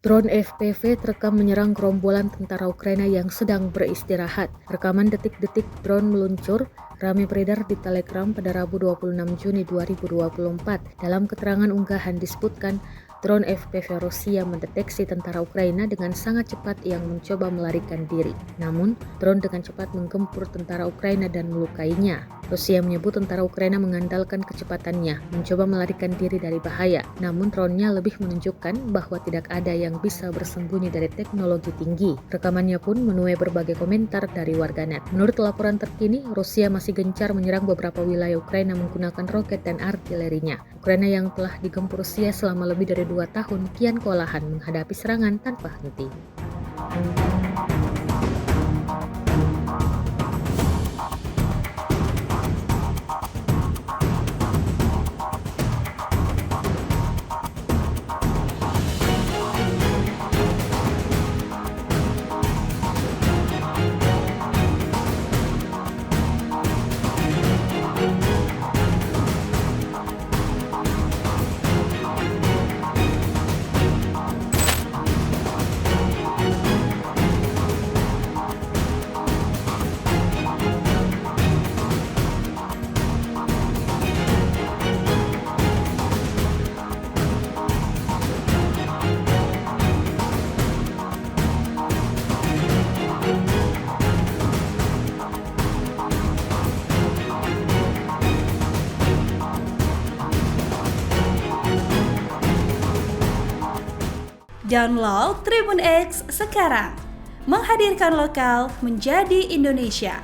Drone FPV terekam menyerang gerombolan tentara Ukraina yang sedang beristirahat. Rekaman detik-detik drone meluncur ramai beredar di Telegram pada Rabu 26 Juni 2024. Dalam keterangan unggahan disebutkan, drone FPV Rusia mendeteksi tentara Ukraina dengan sangat cepat yang mencoba melarikan diri. Namun, drone dengan cepat menggempur tentara Ukraina dan melukainya. Rusia menyebut tentara Ukraina mengandalkan kecepatannya, mencoba melarikan diri dari bahaya. Namun drone-nya lebih menunjukkan bahwa tidak ada yang bisa bersembunyi dari teknologi tinggi. Rekamannya pun menuai berbagai komentar dari warganet. Menurut laporan terkini, Rusia masih gencar menyerang beberapa wilayah Ukraina menggunakan roket dan artilerinya. Ukraina yang telah digempur Rusia selama lebih dari 2 tahun kian kewalahan menghadapi serangan tanpa henti. Download Tribun X sekarang, menghadirkan lokal menjadi Indonesia.